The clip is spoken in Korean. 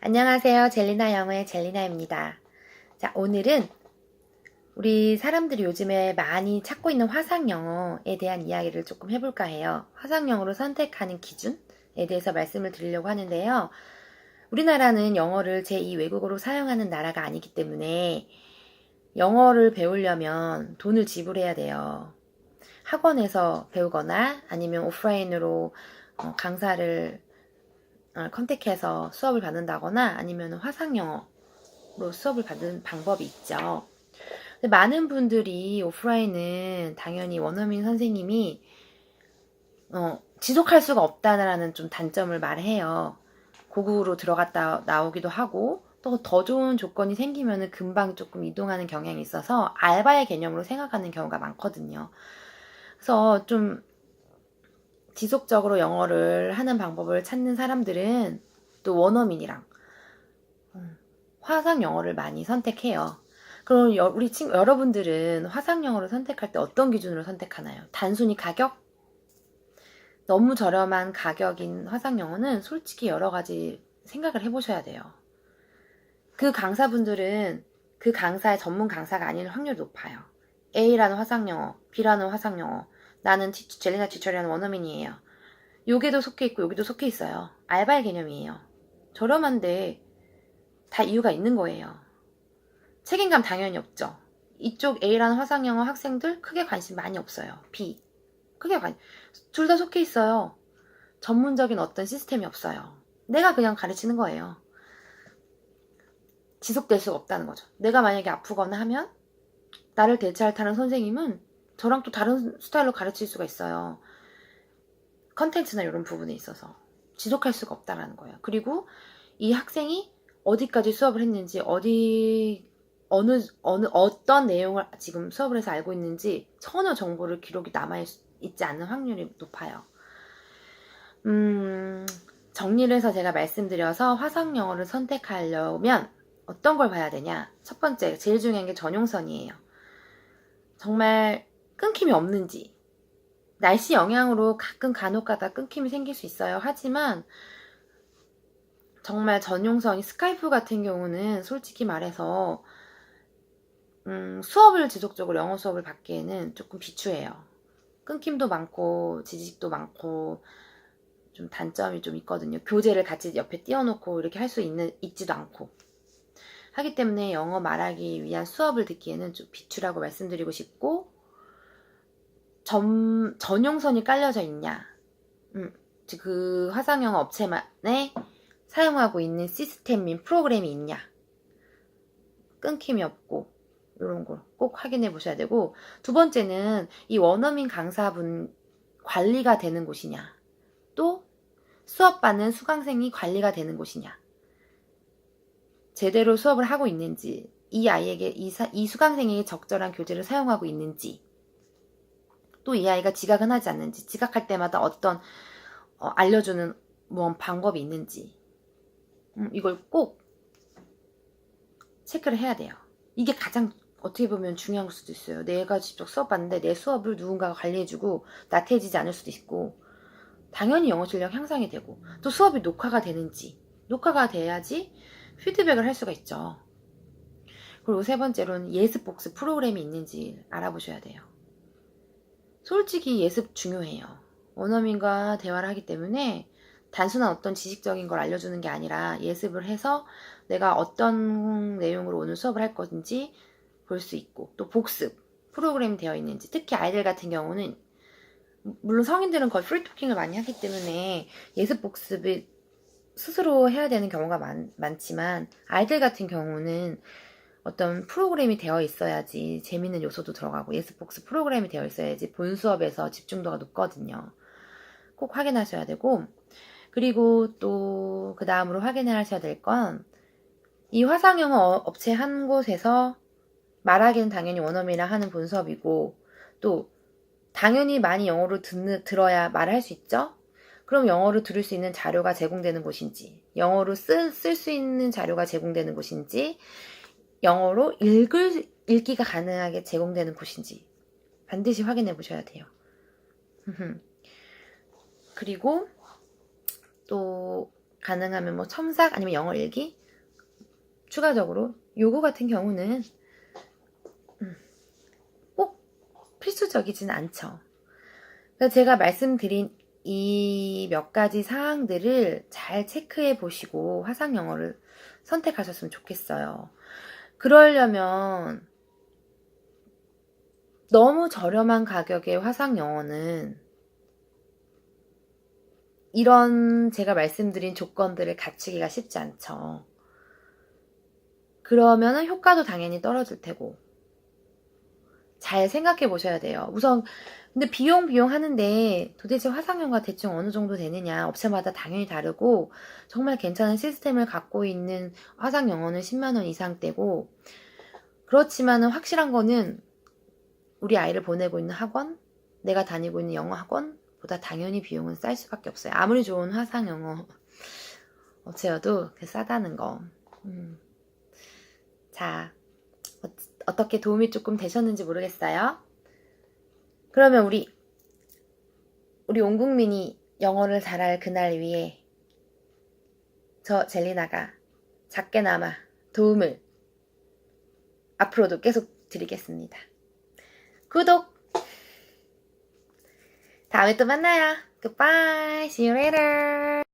안녕하세요. 젤리나 영어의 젤리나입니다. 자, 오늘은 우리 사람들이 요즘에 많이 찾고 있는 화상 영어에 대한 이야기를 조금 해볼까 해요. 화상 영어로 선택하는 기준에 대해서 말씀을 드리려고 하는데요. 우리나라는 영어를 제2 외국어로 사용하는 나라가 아니기 때문에 영어를 배우려면 돈을 지불해야 돼요. 학원에서 배우거나 아니면 오프라인으로 강사를 컨택해서 수업을 받는다거나 아니면 화상 영어로 수업을 받는 방법이 있죠. 근데 많은 분들이 오프라인은 당연히 원어민 선생님이 지속할 수가 없다라는 좀 단점을 말해요. 고국으로 들어갔다 나오기도 하고 또 더 좋은 조건이 생기면은 금방 조금 이동하는 경향이 있어서 알바의 개념으로 생각하는 경우가 많거든요. 그래서 좀 지속적으로 영어를 하는 방법을 찾는 사람들은 또 원어민이랑 화상 영어를 많이 선택해요. 그럼 우리 여러분들은 화상 영어를 선택할 때 어떤 기준으로 선택하나요? 단순히 가격? 너무 저렴한 가격인 화상 영어는 솔직히 여러 가지 생각을 해보셔야 돼요. 그 강사분들은 그 강사의 전문 강사가 아닐 확률이 높아요. A라는 화상 영어, B라는 화상 영어, 나는 젤리나 지철이라는 원어민이에요. 여기도 속해 있고 여기도 속해 있어요. 알바의 개념이에요. 저렴한데 다 이유가 있는 거예요. 책임감 당연히 없죠. 이쪽 A라는 화상영어 학생들 크게 관심 많이 없어요. B 크게 둘 다 속해 있어요. 전문적인 어떤 시스템이 없어요. 내가 그냥 가르치는 거예요. 지속될 수가 없다는 거죠. 내가 만약에 아프거나 하면 나를 대체할 다른 선생님은 저랑 또 다른 스타일로 가르칠 수가 있어요. 컨텐츠나 이런 부분에 있어서 지속할 수가 없다는 거예요. 그리고 이 학생이 어디까지 수업을 했는지 어떤 내용을 지금 수업을 해서 알고 있는지 전혀 정보를 기록이 남아있지 않는 확률이 높아요. 정리를 해서 제가 말씀드려서 화상 영어를 선택하려면 어떤 걸 봐야 되냐? 첫 번째, 제일 중요한 게 전용선이에요. 정말 끊김이 없는지. 날씨 영향으로 가끔 간혹가다 끊김이 생길 수 있어요. 하지만 정말 전용선이 스카이프 같은 경우는 솔직히 말해서 수업을 지속적으로 영어 수업을 받기에는 조금 비추해요. 끊김도 많고 지직도 많고 좀 단점이 좀 있거든요. 교재를 같이 옆에 띄워놓고 이렇게 할 수 있지도 않고 하기 때문에 영어 말하기 위한 수업을 듣기에는 좀 비추라고 말씀드리고 싶고, 전용선이 깔려져 있냐, 그 화상영어 업체만에 사용하고 있는 시스템인 프로그램이 있냐, 끊김이 없고 이런 걸 꼭 확인해 보셔야 되고, 두 번째는 이 원어민 강사분 관리가 되는 곳이냐, 또 수업받는 수강생이 관리가 되는 곳이냐, 제대로 수업을 하고 있는지, 이 아이에게 이 수강생에게 적절한 교재를 사용하고 있는지, 또 이 아이가 지각은 하지 않는지, 지각할 때마다 어떤 알려주는 방법이 있는지, 이걸 꼭 체크를 해야 돼요. 이게 가장 어떻게 보면 중요한 걸 수도 있어요. 내가 직접 수업 받는데 내 수업을 누군가가 관리해주고 나태해지지 않을 수도 있고, 당연히 영어 실력 향상이 되고, 또 수업이 녹화가 되는지, 녹화가 돼야지 피드백을 할 수가 있죠. 그리고 세 번째로는 예습복습 프로그램이 있는지 알아보셔야 돼요. 솔직히 예습 중요해요. 원어민과 대화를 하기 때문에 단순한 어떤 지식적인 걸 알려주는 게 아니라 예습을 해서 내가 어떤 내용으로 오늘 수업을 할 건지 볼 수 있고, 또 복습 프로그램이 되어 있는지, 특히 아이들 같은 경우는, 물론 성인들은 거의 프리토킹을 많이 하기 때문에 예습 복습을 스스로 해야 되는 경우가 많지만, 아이들 같은 경우는 어떤 프로그램이 되어 있어야지 재밌는 요소도 들어가고 예습 복습 프로그램이 되어 있어야지 본 수업에서 집중도가 높거든요. 꼭 확인하셔야 되고, 그리고 또 그 다음으로 확인하셔야 될 건, 이 화상영어 업체 한 곳에서 말하기는 당연히 원어민이랑 하는 본 수업이고, 또 당연히 많이 영어로 들어야 말을 할 수 있죠? 그럼 영어로 들을 수 있는 자료가 제공되는 곳인지, 영어로 쓸 수 있는 자료가 제공되는 곳인지, 영어로 읽기가 가능하게 제공되는 곳인지 반드시 확인해 보셔야 돼요. 그리고 또 가능하면 뭐 첨삭 아니면 영어 일기 추가적으로 요거 같은 경우는 꼭 필수적이진 않죠. 그러니까 제가 말씀드린 이 몇 가지 사항들을 잘 체크해 보시고 화상 영어를 선택하셨으면 좋겠어요. 그러려면 너무 저렴한 가격의 화상 영어는 이런 제가 말씀드린 조건들을 갖추기가 쉽지 않죠. 그러면은 효과도 당연히 떨어질 테고. 잘 생각해 보셔야 돼요. 우선 근데 비용 하는데 도대체 화상영어가 대충 어느 정도 되느냐, 업체마다 당연히 다르고 정말 괜찮은 시스템을 갖고 있는 화상영어는 10만 원 이상대고, 그렇지만은 확실한 거는 우리 아이를 보내고 있는 학원, 내가 다니고 있는 영어 학원보다 당연히 비용은 쌀 수밖에 없어요. 아무리 좋은 화상영어 업체여도 싸다는 거. 자, 어떻게 도움이 조금 되셨는지 모르겠어요. 그러면 우리 온 국민이 영어를 잘할 그날 위해 저 젤리나가 작게나마 도움을 앞으로도 계속 드리겠습니다. 구독! 다음에 또 만나요. Goodbye. See you later.